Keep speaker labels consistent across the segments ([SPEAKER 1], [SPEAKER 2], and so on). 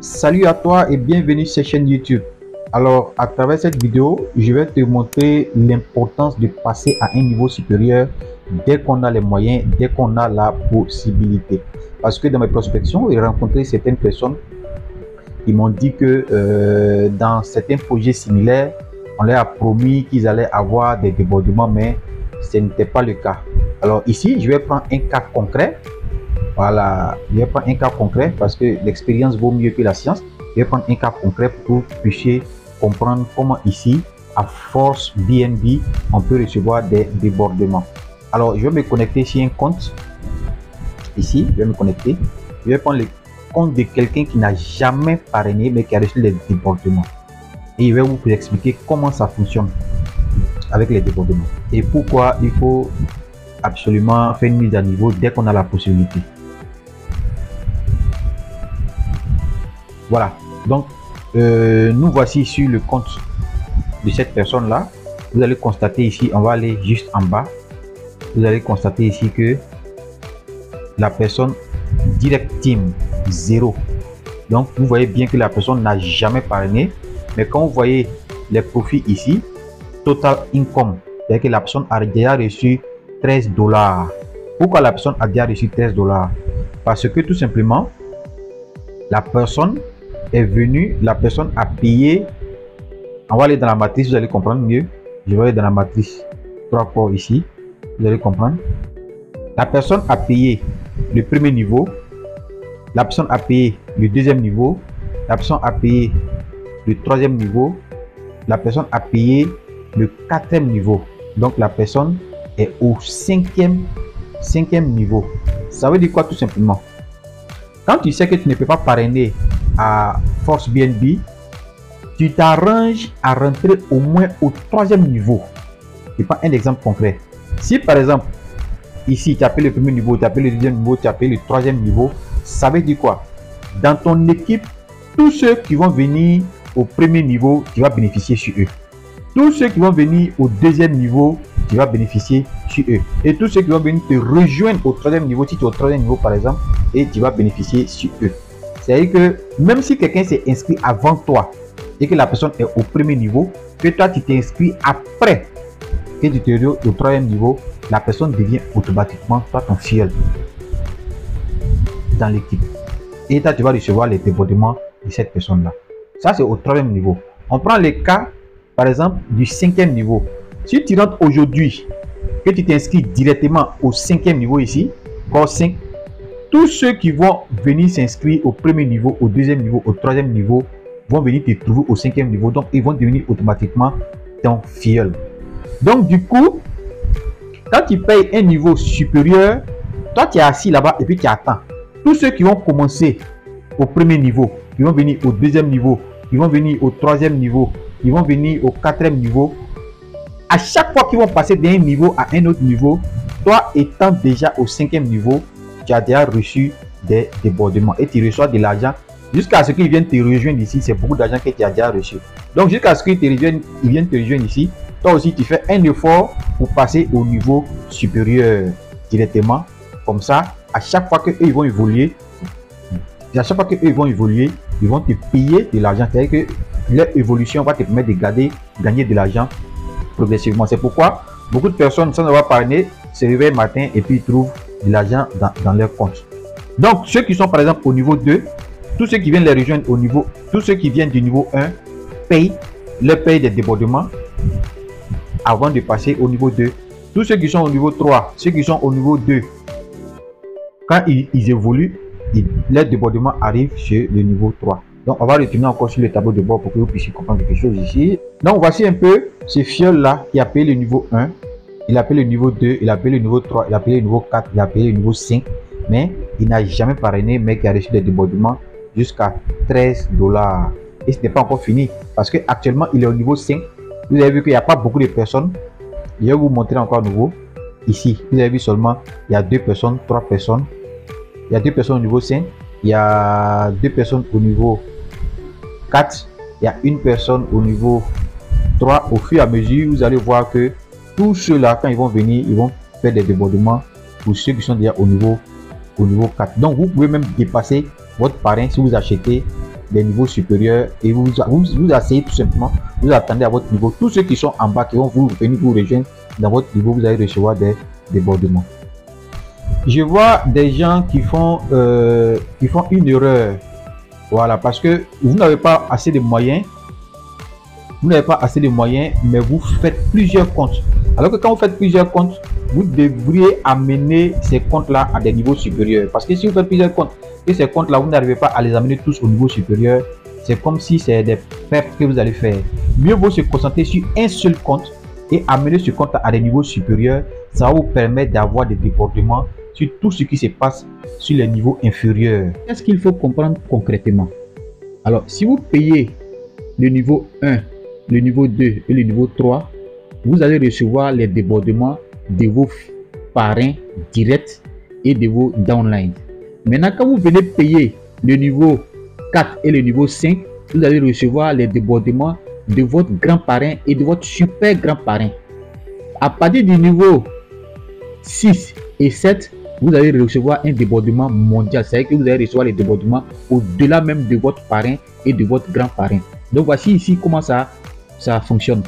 [SPEAKER 1] Salut à toi et bienvenue sur cette chaîne YouTube. Alors, à travers cette vidéo, je vais te montrer l'importance de passer à un niveau supérieur dès qu'on a les moyens, dès qu'on a la possibilité. Parce que dans mes prospections, j'ai rencontré certaines personnes qui m'ont dit que dans certains projets similaires, on leur a promis qu'ils allaient avoir des débordements, mais ce n'était pas le cas. Alors ici, je vais prendre un cas concret. Voilà, je vais prendre un cas concret parce que l'expérience vaut mieux que la science. Je vais prendre un cas concret pour que vous puissiez comprendre comment ici, à Force BNB, on peut recevoir des débordements. Alors, je vais me connecter sur un compte. Ici, je vais me connecter. Je vais prendre le compte de quelqu'un qui n'a jamais parrainé, mais qui a reçu les débordements. Et je vais vous expliquer comment ça fonctionne avec les débordements. Et pourquoi il faut absolument faire une mise à niveau dès qu'on a la possibilité. Voilà, donc nous voici sur le compte de cette personne là. Vous allez constater ici, on va aller juste en bas, vous allez constater ici que la personne direct team 0. Donc vous voyez bien que la personne n'a jamais parrainé, mais quand vous voyez les profits ici, total income, c'est-à-dire que la personne a déjà reçu $13. Pourquoi la personne a déjà reçu $13? Parce que tout simplement la personne est venue, la personne a payé. On va aller dans la matrice, vous allez comprendre mieux. Je vais aller dans la matrice 3 ports ici, vous allez comprendre. La personne a payé le premier niveau, la personne a payé le deuxième niveau, la personne a payé le troisième niveau, la personne a payé le quatrième niveau. Donc la personne est au cinquième niveau. Ça veut dire quoi? Tout simplement, quand tu sais que tu ne peux pas parrainer à Force BNB, tu t'arranges à rentrer au moins au troisième niveau. Je prends un exemple concret. Si par exemple ici tu appelles le premier niveau, tu appelles le deuxième niveau, tu appelles le troisième niveau, ça veut dire quoi? Dans ton équipe, tous ceux qui vont venir au premier niveau, tu vas bénéficier sur eux. Tous ceux qui vont venir au deuxième niveau, tu vas bénéficier sur eux. Et tous ceux qui vont venir te rejoindre au troisième niveau, si tu es au troisième niveau par exemple, et tu vas bénéficier sur eux. C'est-à-dire que même si quelqu'un s'est inscrit avant toi et que la personne est au premier niveau, que toi tu t'es inscrit après que tu te retrouves au troisième niveau, la personne devient automatiquement toi ton filleul dans l'équipe. Et toi tu vas recevoir les débordements de cette personne-là. Ça c'est au troisième niveau. On prend le cas par exemple du cinquième niveau. Si tu rentres aujourd'hui, que tu t'inscris directement au cinquième niveau ici, corps 5, tous ceux qui vont venir s'inscrire au premier niveau, au deuxième niveau, au troisième niveau, vont venir te trouver au cinquième niveau. Donc, ils vont devenir automatiquement ton filleul. Donc, du coup, quand tu payes un niveau supérieur, toi, tu es assis là-bas et puis tu attends. Tous ceux qui vont commencer au premier niveau, qui vont venir au deuxième niveau, qui vont venir au troisième niveau, qui vont venir au quatrième niveau, à chaque fois qu'ils vont passer d'un niveau à un autre niveau, toi étant déjà au cinquième niveau, tu as déjà reçu des débordements et tu reçois de l'argent jusqu'à ce qu'ils viennent te rejoindre ici. C'est beaucoup d'argent que tu as déjà reçu. Donc jusqu'à ce qu'ils viennent te rejoindre ici, toi aussi tu fais un effort pour passer au niveau supérieur directement. Comme ça, à chaque fois que eux ils vont évoluer, ils vont te payer de l'argent. C'est-à-dire que leur évolution va te permettre de gagner de l'argent progressivement. C'est pourquoi beaucoup de personnes sans avoir parrainé se réveillent matin et puis ils trouvent de l'argent dans leur compte. Donc ceux qui sont par exemple au niveau 2, tous ceux qui viennent les rejoindre au niveau, tous ceux qui viennent du niveau 1 payent des débordements avant de passer au niveau 2. Tous ceux qui sont au niveau 3, ceux qui sont au niveau 2, quand ils évoluent, les débordements arrivent sur le niveau 3. Donc on va retourner encore sur le tableau de bord pour que vous puissiez comprendre quelque chose ici. Donc voici un peu ce fiole là qui a payé le niveau 1. Il a payé le niveau 2, il a payé le niveau 3, il a payé le niveau 4, il a payé le niveau 5, mais il n'a jamais parrainé, mais qui a reçu des débordements jusqu'à $13. Et ce n'est pas encore fini, parce qu'actuellement il est au niveau 5. Vous avez vu qu'il n'y a pas beaucoup de personnes. Je vais vous montrer encore à nouveau. Ici, vous avez vu seulement, il y a 2 personnes, 3 personnes. Il y a 2 personnes au niveau 5, il y a 2 personnes au niveau 4, il y a une personne au niveau 3. Au fur et à mesure, vous allez voir que tous ceux-là, quand ils vont venir, ils vont faire des débordements pour ceux qui sont déjà au niveau 4. Donc, vous pouvez même dépasser votre parrain si vous achetez des niveaux supérieurs et vous asseyez tout simplement, vous attendez à votre niveau. Tous ceux qui sont en bas, qui vont venir vous rejoindre dans votre niveau, vous allez recevoir des débordements. Je vois des gens qui font une erreur. Voilà, parce que vous n'avez pas assez de moyens. Vous n'avez pas assez de moyens, mais vous faites plusieurs comptes. Alors que quand vous faites plusieurs comptes, vous devriez amener ces comptes-là à des niveaux supérieurs. Parce que si vous faites plusieurs comptes et ces comptes-là, vous n'arrivez pas à les amener tous au niveau supérieur, c'est comme si c'est des pertes que vous allez faire. Mieux vaut se concentrer sur un seul compte et amener ce compte à des niveaux supérieurs. Ça va vous permettre d'avoir des débordements sur tout ce qui se passe sur les niveaux inférieurs. Qu'est-ce qu'il faut comprendre concrètement? Alors, si vous payez le niveau 1, le niveau 2 et le niveau 3, vous allez recevoir les débordements de vos parrains directs et de vos downlines. Maintenant, quand vous venez payer le niveau 4 et le niveau 5, vous allez recevoir les débordements de votre grand parrain et de votre super grand parrain. À partir du niveau 6 et 7, vous allez recevoir un débordement mondial. C'est-à-dire que vous allez recevoir les débordements au-delà même de votre parrain et de votre grand parrain. Donc voici ici comment ça fonctionne.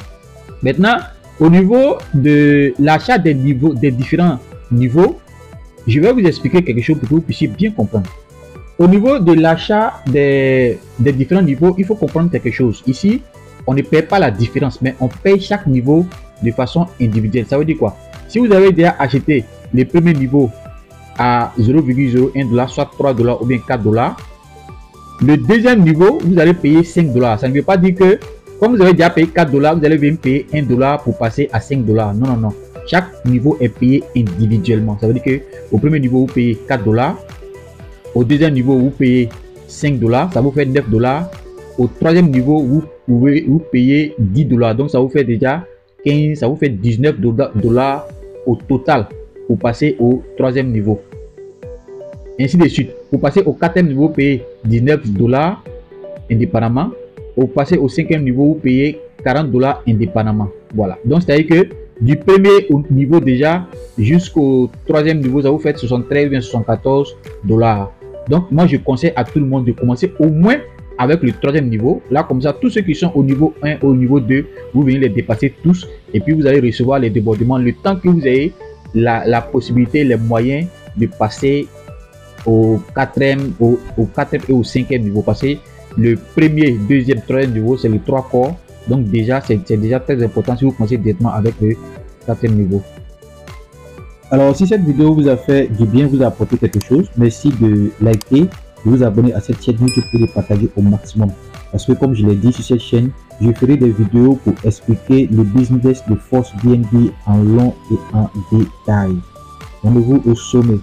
[SPEAKER 1] Maintenant, au niveau de l'achat des différents niveaux, je vais vous expliquer quelque chose pour que vous puissiez bien comprendre. Au niveau de l'achat des différents niveaux, il faut comprendre quelque chose. Ici, on ne paye pas la différence, mais on paye chaque niveau de façon individuelle. Ça veut dire quoi? Si vous avez déjà acheté le premier niveau à 0,01 $, soit 3 $ ou bien 4 $, le deuxième niveau, vous allez payer 5 $. Ça ne veut pas dire que, comme vous avez déjà payé 4 $, vous allez venir payer 1 $ pour passer à 5 $. Non, non, non. Chaque niveau est payé individuellement. Ça veut dire que au premier niveau, vous payez 4 $. Au deuxième niveau, vous payez 5 $. Ça vous fait 9 $. Au troisième niveau, vous payez 10 $. Donc, ça vous fait déjà 15, ça vous fait 19 $ au total pour passer au troisième niveau. Ainsi de suite. Pour passer au quatrième niveau, vous payez 19 $ indépendamment. Pour passer au cinquième niveau, vous payez 40 $ indépendamment. Voilà. Donc, c'est-à-dire que du premier niveau déjà jusqu'au troisième niveau, ça vous fait 73 ou 74 $. Donc, moi, je conseille à tout le monde de commencer au moins avec le troisième niveau. Là, comme ça, tous ceux qui sont au niveau 1 au niveau 2, vous venez les dépasser tous et puis vous allez recevoir les débordements le temps que vous ayez la possibilité, les moyens de passer au quatrième et au cinquième niveau. Parce que le premier, deuxième, troisième niveau, c'est le 3 corps. Donc déjà, c'est déjà très important si vous commencez directement avec le quatrième niveau. Alors, si cette vidéo vous a fait du bien, vous a apporté quelque chose, merci de liker, de vous abonner à cette chaîne YouTube et de partager au maximum. Parce que comme je l'ai dit sur cette chaîne, je ferai des vidéos pour expliquer le business de Force BNB en long et en détail. Rendez-vous au sommet.